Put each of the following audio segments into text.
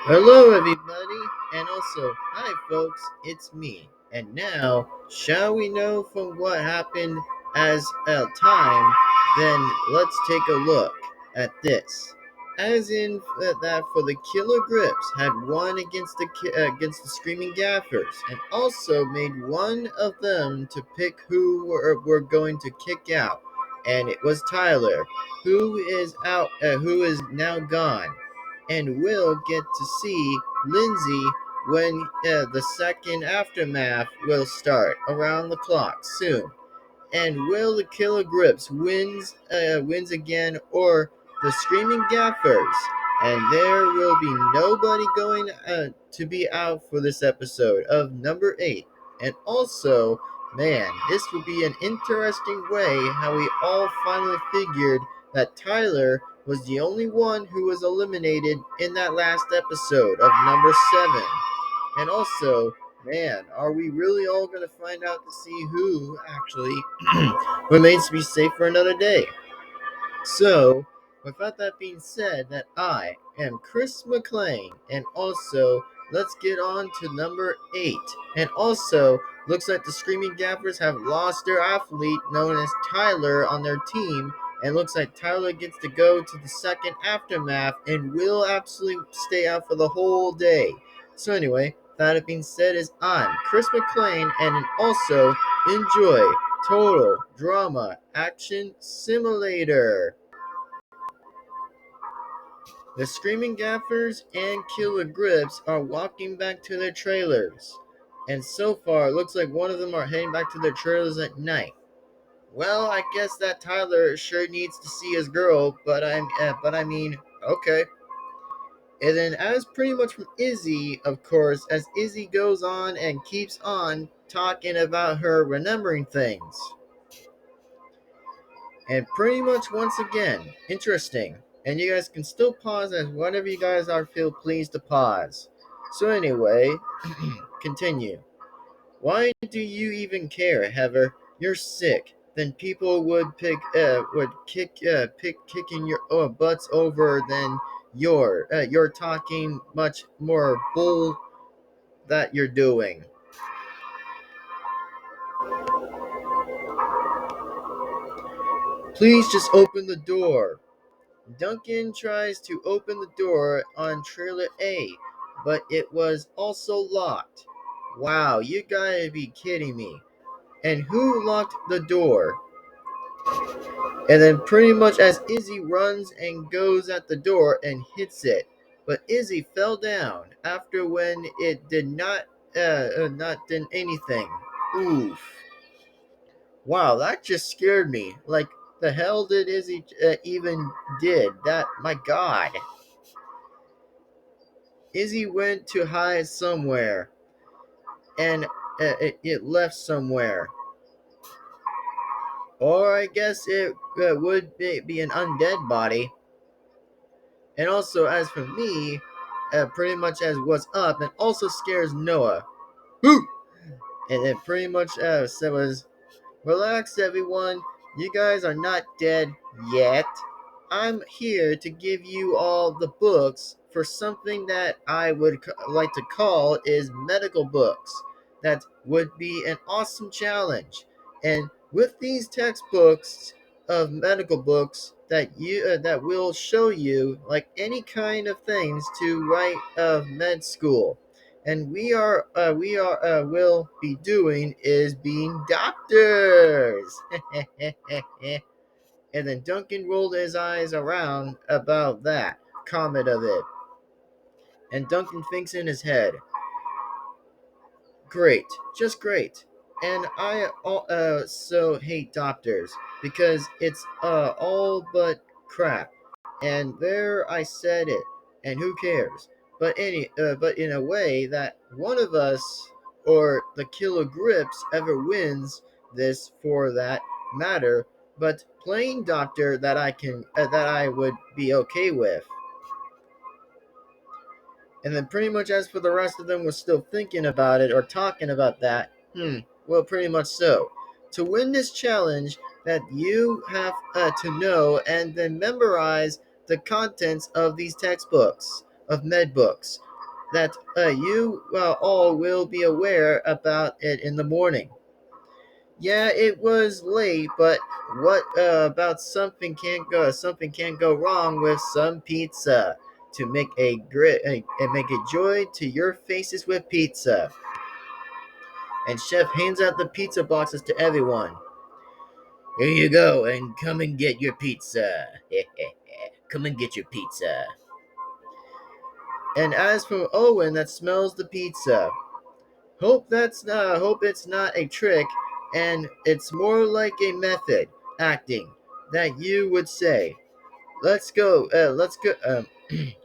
Hello, everybody, and also, hi, folks, it's me. And now, shall we know from what happened as a time? Then let's take a look at this. As in that for the Killer Grips had won against the Screaming Gaffers, and also made one of them to pick who were going to kick out, and it was Tyler, who is out, who is now gone and will get to see Lindsay when the second aftermath will start around the clock soon. And will the Killer Grips wins again or the Screaming Gaffers? And there will be nobody going to be out for this episode of number 8. And also, man, this would be an interesting way how we all finally figured that Tyler was the only one who was eliminated in that last episode of number 7. And also, man, are we really all going to find out to see who actually remains to be safe for another day? So, without that being said, that I am Chris McLean, and also let's get on to number 8. And also, looks like the Screaming Gaffers have lost their athlete known as Tyler on their team, and looks like Tyler gets to go to the second aftermath and will absolutely stay out for the whole day. So anyway, that being said, is I'm Chris McLean, and also enjoy Total Drama Action Simulator. The Screaming Gaffers and Killer Grips are walking back to their trailers. And so far, it looks like one of them are heading back to their trailers at night. Well, I guess that Tyler sure needs to see his girl, but I mean, okay. And then, as pretty much from Izzy, of course, as Izzy goes on and keeps on talking about her remembering things. And pretty much once again, interesting. And you guys can still pause as whatever you guys are feel pleased to pause. So anyway, continue. Why do you even care, Heather? You're sick. Then people would kicking your butts over than you're talking much more bull that you're doing. Please just open the door. Duncan tries to open the door on trailer A, but it was also locked. Wow, you gotta be kidding me. And who locked the door? And then pretty much as Izzy runs and goes at the door and hits it. But Izzy fell down after when it did not did anything. Oof. Wow, that just scared me. Like the hell did Izzy even did that? My God. Izzy went to hide somewhere, and it left somewhere. Or I guess it would be an undead body. And also, as for me, pretty much as what's up, it also scares Noah. Woo! And it pretty much said was, relax everyone, you guys are not dead yet. I'm here to give you all the books for something that I would like to call is medical books. That would be an awesome challenge. And with these textbooks of medical books that will show you like any kind of things to write of med school. And we are will be doing is being doctors. And then Duncan rolled his eyes around about that comment of it. And Duncan thinks in his head, great, just great. And I so hate doctors because it's all but crap. And there I said it. And who cares? But in a way that one of us or the Killer Grips ever wins this for that matter. But playing doctor that I would be okay with. And then pretty much as for the rest of them was still thinking about it or talking about that, well, pretty much so. To win this challenge, that you have to know and then memorize the contents of these textbooks, of med books. that you all will be aware about it in the morning. Yeah, it was late, but what about something can't go wrong with some pizza to make make a joy to your faces with pizza. And chef hands out the pizza boxes to everyone. Here you go, and come and get your pizza. Come and get your pizza. And as for Owen, that smells the pizza. Hope it's not a trick, and it's more like a method acting that you would say. Let's go. Let's go.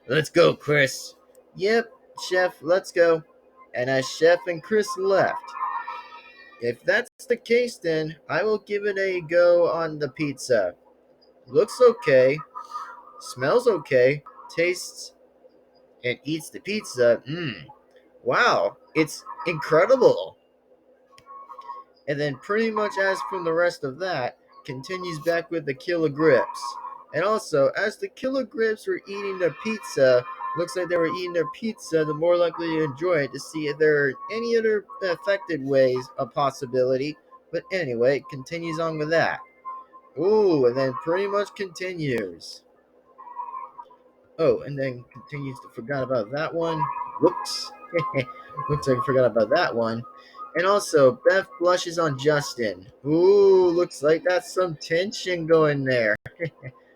Let's go, Chris. Yep, Chef. Let's go. And as Chef and Chris left, if that's the case, then I will give it a go on the pizza. Looks okay, smells okay, tastes and eats the pizza. Wow, it's incredible. And then pretty much as from the rest of that, continues back with the Killer Grips. And also, as the Killer Grips were eating their pizza, looks like they were eating their pizza, the more likely to enjoy it to see if there are any other affected ways of possibility. But anyway, it continues on with that. Ooh, and then pretty much continues. Oh, and then continues to forgot about that one. Whoops. Looks like I forgot about that one. And also, Beth blushes on Justin. Ooh, looks like that's some tension going there.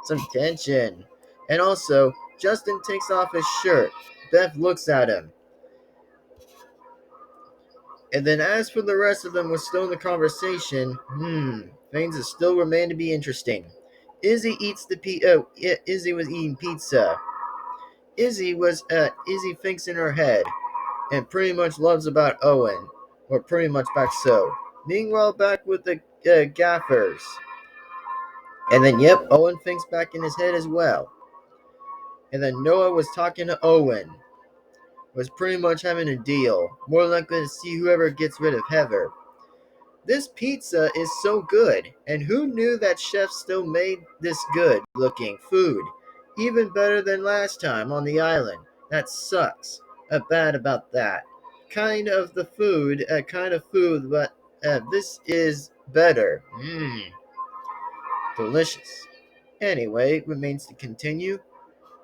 Some tension. And also, Justin takes off his shirt. Beth looks at him. And then as for the rest of them, we're still in the conversation. Things still remain to be interesting. Izzy eats the Izzy was eating pizza. Izzy thinks in her head and pretty much loves about Owen, or pretty much back so. Meanwhile, back with the gaffers. And then, yep, Owen thinks back in his head as well. And then Noah was talking to Owen, was pretty much having a deal, more likely to see whoever gets rid of Heather. This pizza is so good, and who knew that chef still made this good looking food? Even better than last time on the island. That sucks. Bad about that. Kind of food, but this is better. Delicious. Anyway, remains to continue.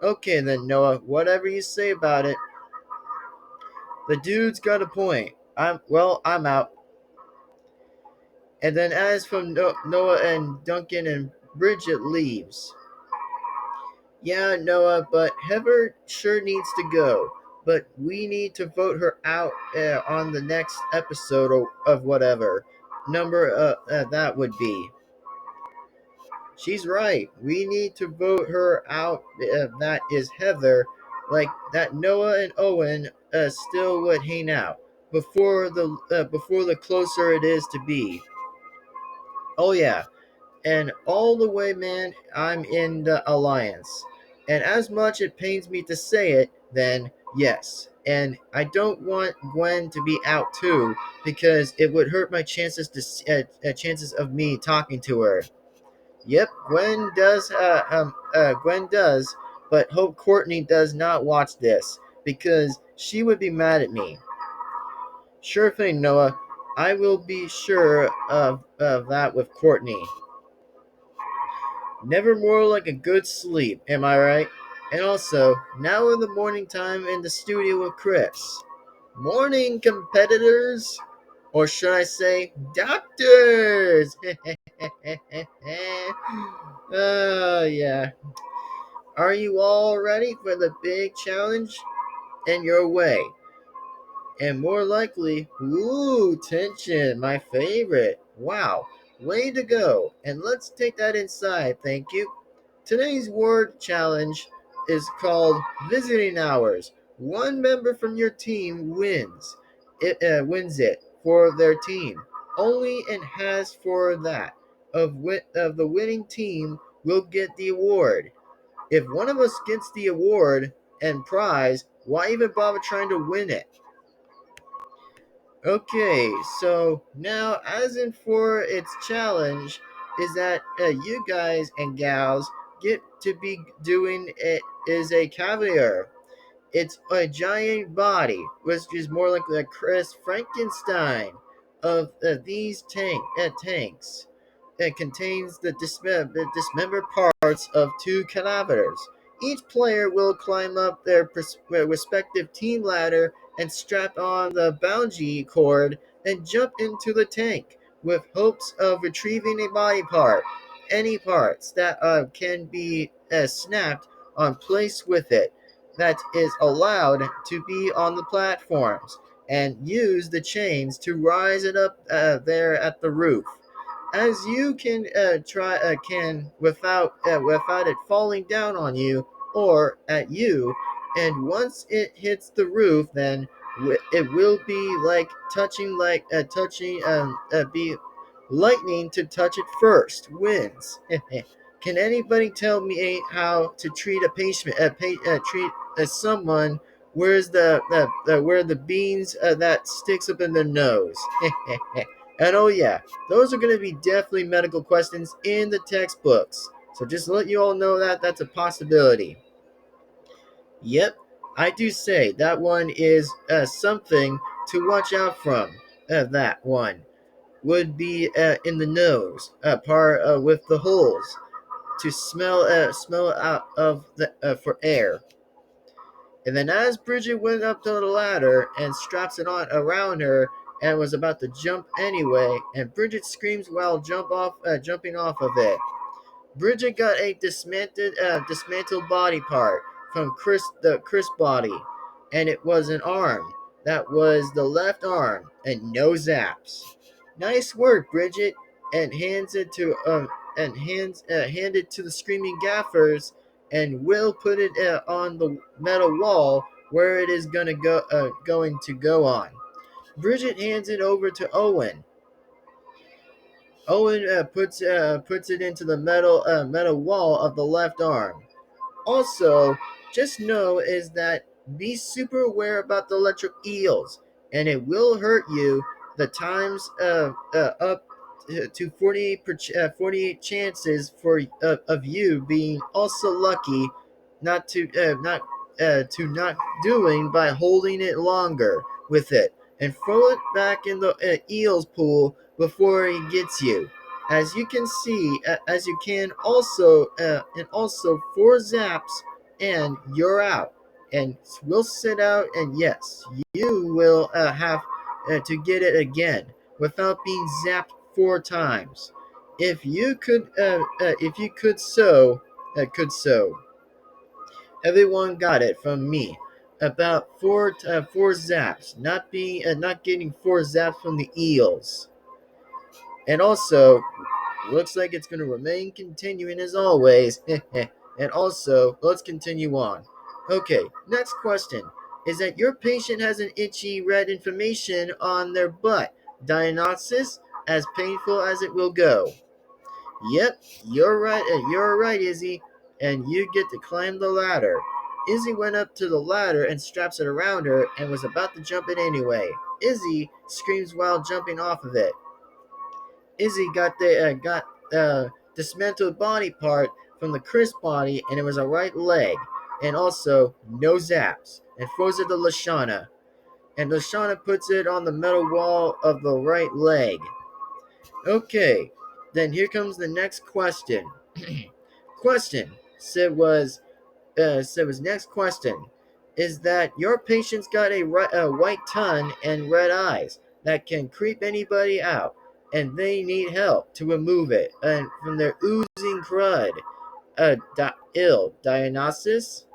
Okay then, Noah, whatever you say about it. The dude's got a point. I'm out. And then as for Noah and Duncan and Bridget leaves. Yeah, Noah, but Heather sure needs to go. But we need to vote her out on the next episode of whatever number that would be. She's right. We need to vote her out. That is Heather. Like that, Noah and Owen still would hang out before the closer it is to be. Oh yeah, and all the way, man, I'm in the alliance. And as much it pains me to say it, then yes. And I don't want Gwen to be out too, because it would hurt my chances of me talking to her. Yep, Gwen does, but hope Courtney does not watch this because she would be mad at me. Sure thing, Noah. I will be sure of that with Courtney. Never more like a good sleep, am I right? And also, now in the morning time in the studio with Chris. Morning, competitors! Or should I say, doctors! Yeah. Are you all ready for the big challenge? And your way. And more likely, ooh, tension, my favorite. Wow, way to go. And let's take that inside, thank you. Today's word challenge is called visiting hours. One member from your team wins it for their team. Only and has for that of the winning team will get the award. If one of us gets the award and prize, why even bother trying to win it? Okay, so now, as in for its challenge, is that you guys and gals get to be doing it is a caviar. It's a giant body, which is more like the Chris Frankenstein of these tanks. It contains the dismembered parts of two cadavers. Each player will climb up their respective team ladder and strap on the bungee cord and jump into the tank with hopes of retrieving a body part. Any parts that can be snapped on place with it that is allowed to be on the platforms and use the chains to rise it up there at the roof as you can try can without it falling down on you or at you. And once it hits the roof, then it will be touching be lightning to touch it first wins. Can anybody tell me how to treat a patient treat someone where's the where the beans that sticks up in their nose? And oh yeah, those are going to be definitely medical questions in the textbooks. So just to let you all know that that's a possibility. Yep, I do say that one is something to watch out from. That one would be in the nose, part with the holes to smell out of the for air. And then as Bridget went up to the ladder and straps it on around her and was about to jump anyway, and Bridget screams while jumping off of it. Bridget got a dismantled body part from Chris body, and it was an arm. That was the left arm, and no zaps. Nice work, Bridget, and hand it to the screaming gaffers, and Will put it on the metal wall where it is going to go on. Bridget hands it over to Owen. Owen puts it into the metal wall of the left arm. Also, just know is that be super aware about the electric eels, and it will hurt you. The times up to 48 chances of you being also lucky not doing by holding it longer with it and throw it back in the eels pool before he gets you. As you can see, as you can also, and also 4 zaps, and you're out. And we'll sit out, and yes, you will have to get it again without being zapped 4 times. If you could so. Everyone got it from me. About four zaps, not getting 4 zaps from the eels. And also, looks like it's going to remain continuing as always. And also, let's continue on. Okay, next question is that your patient has an itchy red inflammation on their butt. Diagnosis, as painful as it will go. Yep, you're right. You're right, Izzy. And you get to climb the ladder. Izzy went up to the ladder and straps it around her and was about to jump it anyway. Izzy screams while jumping off of it. Izzy got dismantled body part from the Chris body, and it was a right leg, and also no zaps, and throws it to Lashana, and Lashana puts it on the metal wall of the right leg. Okay, then here comes the next question. Question said was next question is that your patient's got a white tongue and red eyes that can creep anybody out, and they need help to remove it and from their oozing crud. Ill diagnosis.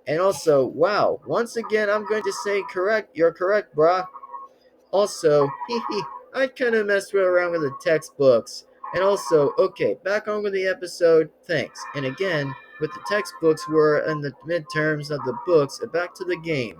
And also, wow, once again, I'm going to say correct. You're correct, brah. Also, I kind of messed around with the textbooks. And also, okay, back on with the episode. Thanks. And again, with the textbooks were in the midterms of the books, back to the game.